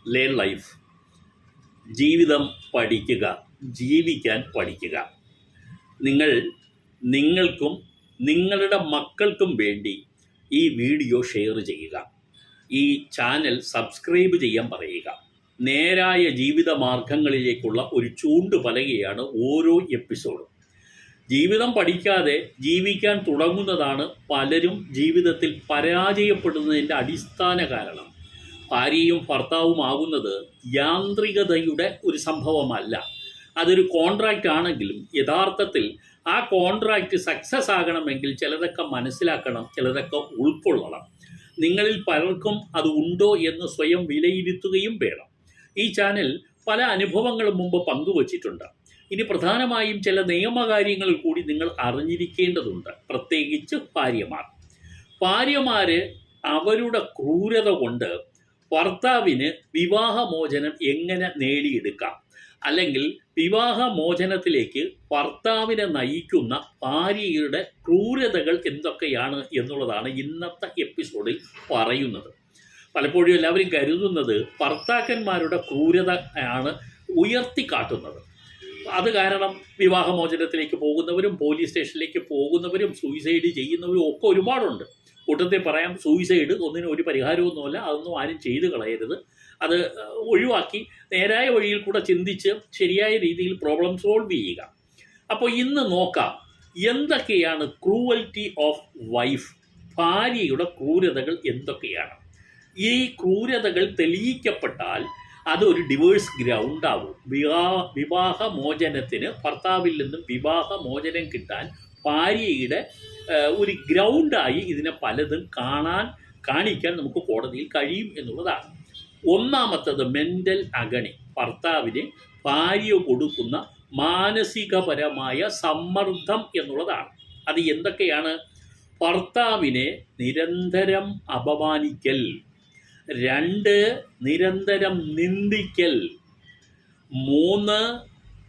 Learn life. ജീവിതം പഠിക്കുക, ജീവിക്കാൻ പഠിക്കുക. നിങ്ങൾക്കും നിങ്ങളുടെ മക്കൾക്കും വേണ്ടി ഈ വീഡിയോ ഷെയർ ചെയ്യുക. ഈ ചാനൽ സബ്സ്ക്രൈബ് ചെയ്യാൻ പറയുക. നേരായ ജീവിത മാർഗങ്ങളിലേക്കുള്ള ഒരു ചൂണ്ടുപലകയാണ് ഓരോ എപ്പിസോഡും. ജീവിതം പഠിക്കാതെ ജീവിക്കാൻ തുടങ്ങുന്നതാണ് പലരും ജീവിതത്തിൽ പരാജയപ്പെടുന്നതിൻ്റെ അടിസ്ഥാന കാരണം. ഭാര്യയും ഭർത്താവുമാകുന്നത് യാന്ത്രികതയുടെ ഒരു സംഭവമല്ല. അതൊരു കോൺട്രാക്റ്റ് ആണെങ്കിലും യഥാർത്ഥത്തിൽ ആ കോൺട്രാക്റ്റ് സക്സസ് ആകണമെങ്കിൽ ചിലതൊക്കെ മനസ്സിലാക്കണം, ചിലതൊക്കെ ഉൾക്കൊള്ളണം. നിങ്ങളിൽ പലർക്കും അത് ഉണ്ടോ എന്ന് സ്വയം വിലയിരുത്തുകയും വേണം. ഈ ചാനൽ പല അനുഭവങ്ങളും മുമ്പ് പങ്കുവച്ചിട്ടുണ്ട്. ഇനി പ്രധാനമായും ചില നിയമകാര്യങ്ങൾ കൂടി നിങ്ങൾ അറിഞ്ഞിരിക്കേണ്ടതുണ്ട്. പ്രത്യേകിച്ച് ഭാര്യമാർ അവരുടെ ക്രൂരത കൊണ്ട് ഭർത്താവിന് വിവാഹമോചനം എങ്ങനെ നേടിയെടുക്കാം, അല്ലെങ്കിൽ വിവാഹമോചനത്തിലേക്ക് ഭർത്താവിനെ നയിക്കുന്ന ഭാര്യയുടെ ക്രൂരതകൾ എന്തൊക്കെയാണ് എന്നുള്ളതാണ് ഇന്നത്തെ എപ്പിസോഡിൽ പറയുന്നത്. പലപ്പോഴും എല്ലാവരും കരുതുന്നത് ഭർത്താക്കന്മാരുടെ ക്രൂരത ആണ് ഉയർത്തിക്കാട്ടുന്നത്. അത് കാരണം വിവാഹമോചനത്തിലേക്ക് പോകുന്നവരും പോലീസ് സ്റ്റേഷനിലേക്ക് പോകുന്നവരും സൂയിസൈഡ് ചെയ്യുന്നവരും ഒക്കെ ഒരുപാടുണ്ട്. കൂട്ടത്തിൽ പറയാം, സൂയിസൈഡ് ഒന്നിനും ഒരു പരിഹാരമൊന്നുമല്ല. അതൊന്നും ആരും ചെയ്തു കളയരുത്. അത് ഒഴിവാക്കി നേരായ വഴിയിൽ കൂടെ ചിന്തിച്ച് ശരിയായ രീതിയിൽ പ്രോബ്ലം സോൾവ് ചെയ്യുക. അപ്പോൾ ഇന്ന് നോക്കാം എന്തൊക്കെയാണ് ക്രൂവൽറ്റി ഓഫ് വൈഫ്, ഭാര്യയുടെ ക്രൂരതകൾ എന്തൊക്കെയാണ്. ഈ ക്രൂരതകൾ തെളിയിക്കപ്പെട്ടാൽ അതൊരു ഡിവേഴ്സ് ഗ്രൗണ്ടാവും. വിവാഹമോചനത്തിന് ഭർത്താവിൽ നിന്നും വിവാഹമോചനം കിട്ടാൻ ഭാര്യയുടെ ഒരു ഗ്രൗണ്ടായി ഇതിനെ പലതും കാണിക്കാൻ നമുക്ക് കോടതിയിൽ കഴിയും എന്നുള്ളതാണ്. ഒന്നാമത്തത് മെൻ്റൽ അഗണി, ഭർത്താവിന് ഭാര്യ കൊടുക്കുന്ന മാനസികപരമായ സമ്മർദ്ദം എന്നുള്ളതാണ്. അത് എന്തൊക്കെയാണ്? ഭർത്താവിനെ നിരന്തരം അപമാനിക്കൽ, 2 നിരന്തരം നിന്ദിക്കൽ, 3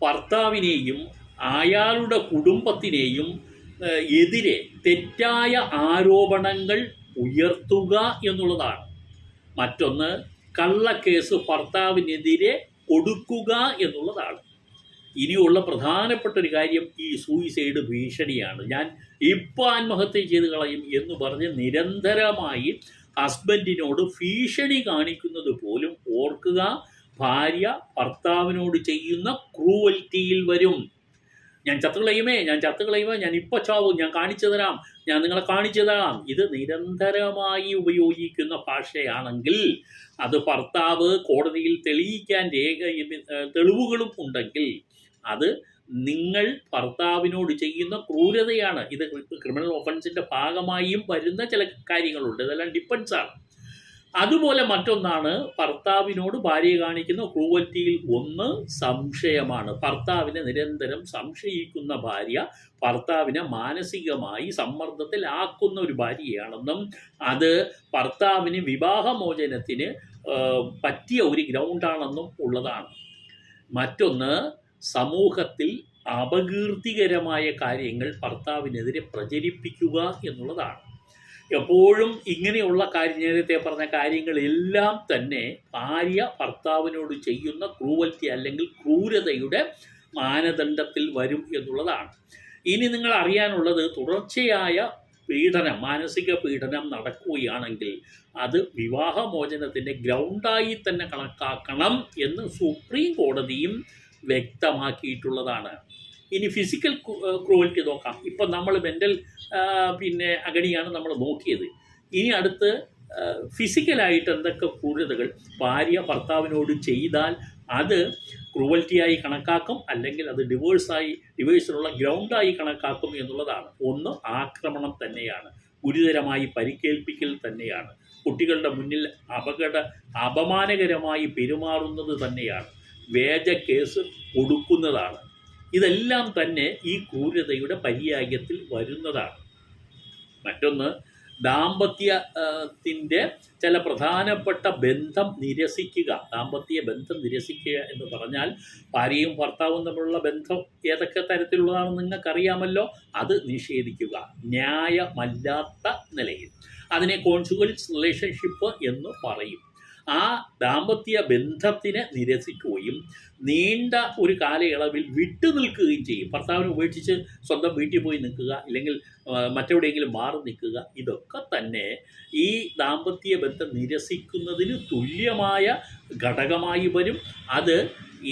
ഭർത്താവിനെയും അയാളുടെ കുടുംബത്തിനെയും എതിരെ തെറ്റായ ആരോപണങ്ങൾ ഉയർത്തുക എന്നുള്ളതാണ്. മറ്റൊന്ന് കള്ളക്കേസ് ഭർത്താവിനെതിരെ കൊടുക്കുക എന്നുള്ളതാണ്. ഇനിയുള്ള പ്രധാനപ്പെട്ട ഒരു കാര്യം ഈ സൂയിസൈഡ് ഭീഷണിയാണ്. ഞാൻ ഇപ്പോൾ ആത്മഹത്യ ചെയ്ത് കളയും എന്ന് പറഞ്ഞ് നിരന്തരമായി ഹസ്ബൻഡിനോട് ഭീഷണി കാണിക്കുന്നത് പോലും ഓർക്കുക, ഭാര്യ ഭർത്താവിനോട് ചെയ്യുന്ന ക്രൂവൽറ്റിയിൽ വരും. ഞാൻ ചത്തുകളയുമേ, ഞാൻ ഇപ്പോൾ ചാവും, ഞാൻ കാണിച്ചു തരാം, ഞാൻ നിങ്ങളെ കാണിച്ചു തരാം. ഇത് നിരന്തരമായി ഉപയോഗിക്കുന്ന ഭാഷയാണെങ്കിൽ അത് ഭർത്താവ് കോടതിയിൽ തെളിയിക്കാൻ തെളിവുകളും ഉണ്ടെങ്കിൽ അത് നിങ്ങൾ ഭർത്താവിനോട് ചെയ്യുന്ന ക്രൂരതയാണ്. ഇത് ക്രിമിനൽ ഒഫൻസിൻ്റെ ഭാഗമായും വരുന്ന ചില കാര്യങ്ങളുണ്ട്. ഇതെല്ലാം ഡിപ്പെൻസാണ്. അതുപോലെ മറ്റൊന്നാണ് ഭർത്താവിനോട് ഭാര്യ കാണിക്കുന്ന ക്രൂവൽറ്റിയിൽ ഒന്ന് സംശയമാണ്. ഭർത്താവിനെ നിരന്തരം സംശയിക്കുന്ന ഭാര്യ ഭർത്താവിനെ മാനസികമായി സമ്മർദ്ദത്തിലാക്കുന്ന ഒരു ഭാര്യയാണെന്നും അത് ഭർത്താവിന് വിവാഹമോചനത്തിന് പറ്റിയ ഒരു ഗ്രൗണ്ടാണെന്നും ഉള്ളതാണ്. മറ്റൊന്ന് സമൂഹത്തിൽ അപകീർത്തികരമായ കാര്യങ്ങൾ ഭർത്താവിനെതിരെ പ്രചരിപ്പിക്കുക എന്നുള്ളതാണ്. എപ്പോഴും ഇങ്ങനെയുള്ള നേരത്തെ പറഞ്ഞ കാര്യങ്ങളെല്ലാം തന്നെ ഭാര്യ ഭർത്താവിനോട് ചെയ്യുന്ന ക്രൂവൽറ്റി അല്ലെങ്കിൽ ക്രൂരതയുടെ മാനദണ്ഡത്തിൽ വരും എന്നുള്ളതാണ്. ഇനി നിങ്ങൾ അറിയാനുള്ളത്, തുടർച്ചയായ പീഡനം, മാനസിക പീഡനം നടക്കുകയാണെങ്കിൽ അത് വിവാഹമോചനത്തിൻ്റെ ഗ്രൗണ്ടായി തന്നെ കണക്കാക്കണം എന്ന് സുപ്രീം കോടതിയും വ്യക്തമാക്കിയിട്ടുള്ളതാണ്. ഇനി ഫിസിക്കൽ ക്രൂവൽറ്റി നോക്കാം. ഇപ്പം നമ്മൾ മെൻ്റൽ അഗണിയാണ് നമ്മൾ നോക്കിയത്. ഇനി അടുത്ത് ഫിസിക്കലായിട്ട് എന്തൊക്കെ ക്രൂരതകൾ ഭാര്യ ഭർത്താവിനോട് ചെയ്താൽ അത് ക്രൂവൽറ്റിയായി കണക്കാക്കും, അല്ലെങ്കിൽ അത് ഡിവേഴ്സിനുള്ള ഗ്രൗണ്ടായി കണക്കാക്കും എന്നുള്ളതാണ്. ഒന്ന് ആക്രമണം തന്നെയാണ്, ഗുരുതരമായി പരിക്കേൽപ്പിക്കൽ തന്നെയാണ്, കുട്ടികളുടെ മുന്നിൽ അപമാനകരമായി പെരുമാറുന്നത് തന്നെയാണ്, വ്യാജ കേസ് കൊടുക്കുന്നതാണ്. ഇതെല്ലാം തന്നെ ഈ ക്രൂരതയുടെ പര്യായത്തിൽ വരുന്നതാണ്. മറ്റൊന്ന് ദാമ്പത്യത്തിൻ്റെ ചില പ്രധാനപ്പെട്ട ബന്ധം നിരസിക്കുക. ദാമ്പത്യ ബന്ധം നിരസിക്കുക എന്ന് പറഞ്ഞാൽ ഭാര്യയും ഭർത്താവും തമ്മിലുള്ള ബന്ധം ഏതൊക്കെ തരത്തിലുള്ളതാണെന്ന് നിങ്ങൾക്കറിയാമല്ലോ. അത് നിഷേധിക്കുക ന്യായമല്ലാത്ത നിലയിൽ. അതിനെ കോൺജുഗൽ റിലേഷൻഷിപ്പ് എന്ന് പറയും. ആ ദാമ്പത്യ ബന്ധത്തിനെ നിരസിക്കുകയും നീണ്ട ഒരു കാലയളവിൽ വിട്ടു നിൽക്കുകയും ചെയ്യും. ഭർത്താവിനെ ഉപേക്ഷിച്ച് സ്വന്തം വീട്ടിൽ പോയി നിൽക്കുക, ഇല്ലെങ്കിൽ മറ്റെവിടെയെങ്കിലും മാറി നിൽക്കുക, ഇതൊക്കെ തന്നെ ഈ ദാമ്പത്യ ബന്ധം നിരസിക്കുന്നതിന് തുല്യമായ ഘടകമായി വരും. അത്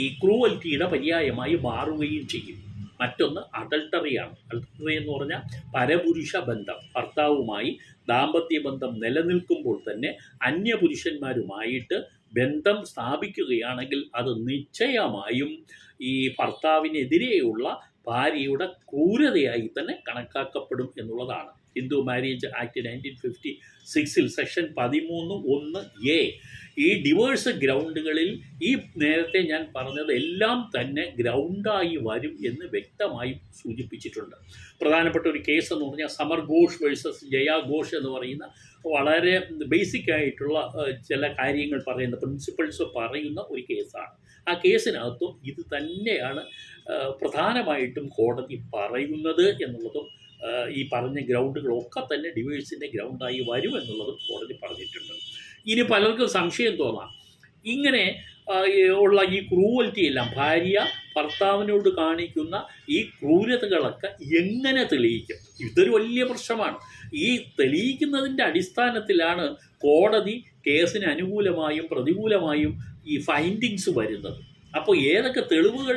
ഈ ക്രൂവൽറ്റിയുടെ പര്യായമായി മാറുകയും ചെയ്യും. മറ്റൊന്ന് അഡൾട്ടറിയാണ്. അഡൾട്ടറി എന്ന് പറഞ്ഞാൽ പരപുരുഷ ബന്ധം. ഭർത്താവുമായി ദാമ്പത്യ ബന്ധം നിലനിൽക്കുമ്പോൾ തന്നെ അന്യപുരുഷന്മാരുമായിട്ട് ബന്ധം സ്ഥാപിക്കുകയാണെങ്കിൽ അത് നിശ്ചയമായും ഈ ഭർത്താവിനെതിരെയുള്ള ഭാര്യയുടെ ക്രൂരതയായി തന്നെ കണക്കാക്കപ്പെടും എന്നുള്ളതാണ്. Hindu marriage act 1956 section 13(1)(a) ഈ ഡിവേഴ്സ് ഗ്രൗണ്ടുകളിൽ ഈ നേരത്തെ ഞാൻ പറഞ്ഞത് എല്ലാം തന്നെ ഗ്രൗണ്ടായി വരും എന്ന് വ്യക്തമായി സൂചിപ്പിച്ചിട്ടുണ്ട്. പ്രധാനപ്പെട്ട ഒരു കേസ് എന്ന് പറഞ്ഞാൽ സമർ ഘോഷ് വേഴ്സസ് ജയ ഘോഷ് എന്ന് പറയുന്ന വളരെ ബേസിക് ആയിട്ടുള്ള ചില കാര്യങ്ങൾ പറയുന്ന പ്രിൻസിപ്പിൾസ് പറയുന്ന ഒരു കേസാണ്. ആ കേസിനകത്തും ഇത് തന്നെയാണ് പ്രധാനമായിട്ടും കോടതി പറയുന്നത് എന്നുള്ളതും ഈ പറഞ്ഞ ഗ്രൗണ്ടുകളൊക്കെ തന്നെ ഡിവേഴ്സിൻ്റെ ഗ്രൗണ്ടായി വരുമെന്നുള്ളതും കോടതി പറഞ്ഞിട്ടുണ്ട്. ഇനി പലർക്കും സംശയം തോന്നാം, ഇങ്ങനെ ഉള്ള ഈ ക്രൂവൽറ്റി എല്ലാം, ഭാര്യ ഭർത്താവിനോട് കാണിക്കുന്ന ഈ ക്രൂരതകളൊക്കെ എങ്ങനെ തെളിയിക്കും? ഇതൊരു വലിയ പ്രശ്നമാണ്. ഈ തെളിയിക്കുന്നതിൻ്റെ അടിസ്ഥാനത്തിലാണ് കോടതി കേസിന് അനുകൂലമായും പ്രതികൂലമായും ഈ ഫൈൻഡിങ്സ് വരുന്നത്. അപ്പോൾ ഏതൊക്കെ തെളിവുകൾ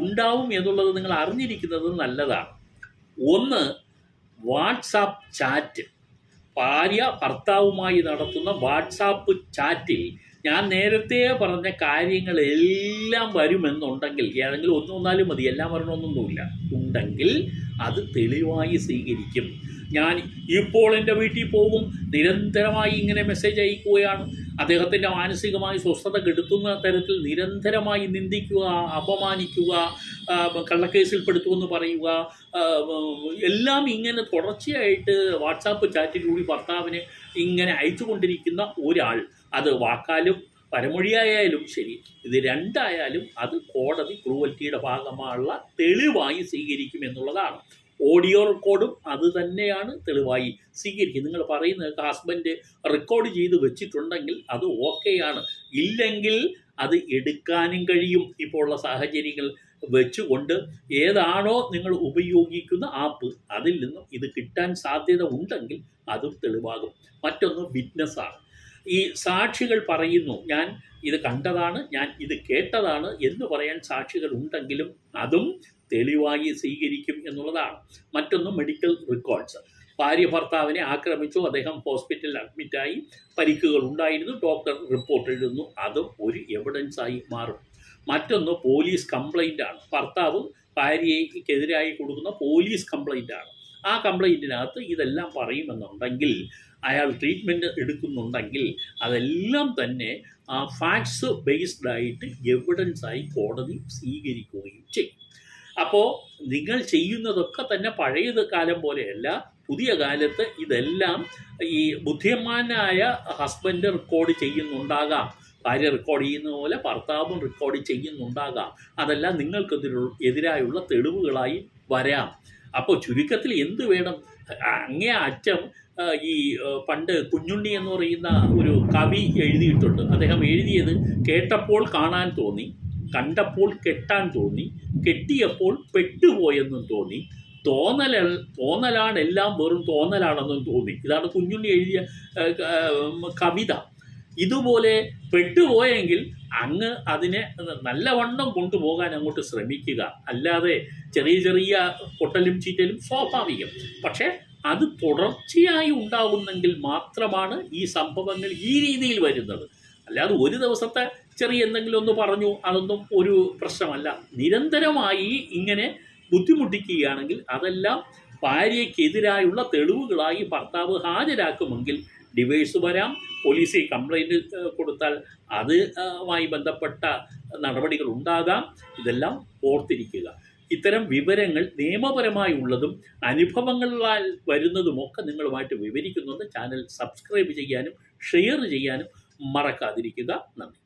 ഉണ്ടാവും എന്നുള്ളത് നിങ്ങൾ അറിഞ്ഞിരിക്കുന്നത് നല്ലതാണ്. ഒന്ന്, വാട്സാപ്പ് ചാറ്റ്. ഭാര്യ ഭർത്താവുമായി നടത്തുന്ന വാട്സാപ്പ് ചാറ്റിൽ ഞാൻ നേരത്തെ പറഞ്ഞ കാര്യങ്ങളെല്ലാം വരുമെന്നുണ്ടെങ്കിൽ, ഏതെങ്കിലും ഒന്നാലും മതി, എല്ലാം വരണമെന്നൊന്നുമില്ല, ഉണ്ടെങ്കിൽ അത് തെളിവായി സ്വീകരിക്കും. ഞാൻ ഇപ്പോൾ എൻ്റെ വീട്ടിൽ പോകും, നിരന്തരമായി ഇങ്ങനെ മെസ്സേജ് അയക്കുകയാണ്, അദ്ദേഹത്തിൻ്റെ മാനസികമായി സ്വസ്ഥത കെടുത്തുന്ന തരത്തിൽ നിരന്തരമായി നിന്ദിക്കുക, അപമാനിക്കുക, കള്ളക്കേസിൽപ്പെടുത്തുമെന്ന് പറയുക, എല്ലാം ഇങ്ങനെ തുടർച്ചയായിട്ട് വാട്സാപ്പ് ചാറ്റിലൂടെ ഭർത്താവിന് ഇങ്ങനെ അയച്ചുകൊണ്ടിരിക്കുന്ന ഒരാൾ, അത് വാക്കാലും പരമൊഴിയായാലും ശരി, ഇത് രണ്ടായാലും അത് കോടതി ക്രൂവൽറ്റിയുടെ ഭാഗമായുള്ള തെളിവായി സ്വീകരിക്കും എന്നുള്ളതാണ്. ഓഡിയോ റെക്കോർഡും അത് തന്നെയാണ് തെളിവായി സ്വീകരിക്കും. നിങ്ങൾ പറയുന്നത് ഹസ്ബൻഡ് റെക്കോർഡ് ചെയ്ത് വെച്ചിട്ടുണ്ടെങ്കിൽ അത് ഓക്കെയാണ്, ഇല്ലെങ്കിൽ അത് എടുക്കാനും കഴിയും. ഇപ്പോൾ ഉള്ള സാഹചര്യങ്ങൾ വെച്ചുകൊണ്ട് ഏതാണോ നിങ്ങൾ ഉപയോഗിക്കുന്ന ആപ്പ്, അതിൽ നിന്നും ഇത് കിട്ടാൻ സാധ്യത ഉണ്ടെങ്കിൽ അതും തെളിവാകും. മറ്റൊന്ന് വിറ്റ്നസ്സാണ്. ഈ സാക്ഷികൾ പറയുന്നു, ഞാൻ ഇത് കണ്ടതാണ്, ഞാൻ ഇത് കേട്ടതാണ് എന്ന് പറയാൻ സാക്ഷികൾ ഉണ്ടെങ്കിലും അതും തെളിവായി സ്വീകരിക്കും എന്നുള്ളതാണ്. മറ്റൊന്ന് മെഡിക്കൽ റെക്കോർഡ്സ്. ഭാര്യ ഭർത്താവിനെ ആക്രമിച്ചു, അദ്ദേഹം ഹോസ്പിറ്റലിൽ അഡ്മിറ്റായി, പരിക്കുകൾ ഉണ്ടായിരുന്നു, ഡോക്ടർ റിപ്പോർട്ട് എഴുതുന്നു, അതും ഒരു എവിഡൻസായി മാറും. മറ്റൊന്ന് പോലീസ് കംപ്ലൈൻ്റാണ്. ഭർത്താവ് ഭാര്യയ്ക്കെതിരായി കൊടുക്കുന്ന പോലീസ് കംപ്ലൈൻ്റാണ്. ആ കംപ്ലൈൻറ്റിനകത്ത് ഇതെല്ലാം പറയുമെന്നുണ്ടെങ്കിൽ, അയാൾ ട്രീറ്റ്മെൻറ്റ് എടുക്കുന്നുണ്ടെങ്കിൽ അതെല്ലാം തന്നെ ആ ഫാക്ട്സ് ബേസ്ഡ് ആയിട്ട് എവിഡൻസായി കോടതി സ്വീകരിക്കുകയും ചെയ്യും. അപ്പോൾ നിങ്ങൾ ചെയ്യുന്നതൊക്കെ തന്നെ പഴയ കാലം പോലെയല്ല, പുതിയ കാലത്ത് ഇതെല്ലാം ഈ ബുദ്ധിമാനായ ഹസ്ബൻഡ് റെക്കോർഡ് ചെയ്യുന്നുണ്ടാകാം, ഭാര്യ റെക്കോർഡ് ചെയ്യുന്ന പോലെ ഭർത്താവും റെക്കോർഡ് ചെയ്യുന്നുണ്ടാകാം. അതെല്ലാം നിങ്ങൾക്കെതിരായുള്ള തെളിവുകളായി വരാം. അപ്പോൾ ചുരുക്കത്തിൽ എന്ത് വേണം? അങ്ങേ അറ്റം ഈ പണ്ട് കുഞ്ഞുണ്ണി എന്ന് പറയുന്ന ഒരു കവി എഴുതിയിട്ടുണ്ട്. അദ്ദേഹം എഴുതിയത്, കേട്ടപ്പോൾ കാണാൻ തോന്നി, കണ്ടപ്പോൾ കെട്ടാൻ തോന്നി, കെട്ടിയപ്പോൾ പെട്ടുപോയെന്നും തോന്നി, തോന്നലാണ് എല്ലാം വെറും തോന്നലാണെന്നും തോന്നി. ഇതാണ് കുഞ്ഞുണ്ണി എഴുതിയ കവിത. ഇതുപോലെ പെട്ടുപോയെങ്കിൽ അങ്ങ് അതിനെ നല്ലവണ്ണം കൊണ്ടുപോകാൻ അങ്ങോട്ട് ശ്രമിക്കുക. അല്ലാതെ ചെറിയ ചെറിയ പൊട്ടലും ചീറ്റലും സ്വാഭാവികം, പക്ഷേ അത് തുടർച്ചയായി ഉണ്ടാകുന്നെങ്കിൽ മാത്രമാണ് ഈ സംഭവങ്ങൾ ഈ രീതിയിൽ വരുന്നത്. അല്ലാതെ ഒരു ദിവസത്തെ ചെറിയ എന്തെങ്കിലും ഒന്ന് പറഞ്ഞു അതൊന്നും ഒരു പ്രശ്നമല്ല. നിരന്തരമായി ഇങ്ങനെ ബുദ്ധിമുട്ടിക്കുകയാണെങ്കിൽ അതെല്ലാം ഭാര്യയ്ക്കെതിരായുള്ള തെളിവുകളായി ഭർത്താവ് ഹാജരാക്കുമെങ്കിൽ ഡിവോഴ്സ് വരാം. പോലീസിൽ കംപ്ലൈൻറ്റ് കൊടുത്താൽ അതുമായി ബന്ധപ്പെട്ട നടപടികൾ ഉണ്ടാകാം. ഇതെല്ലാം ഓർത്തിരിക്കുക. ഇത്തരം വിവരങ്ങൾ നിയമപരമായി ഉള്ളതും അനുഭവങ്ങളാൽ വരുന്നതുമൊക്കെ നിങ്ങളുമായിട്ട് വിവരിക്കുന്നുണ്ട്. ചാനൽ സബ്സ്ക്രൈബ് ചെയ്യാനും ഷെയർ ചെയ്യാനും മറക്കാതിരിക്കുക. നന്ദി.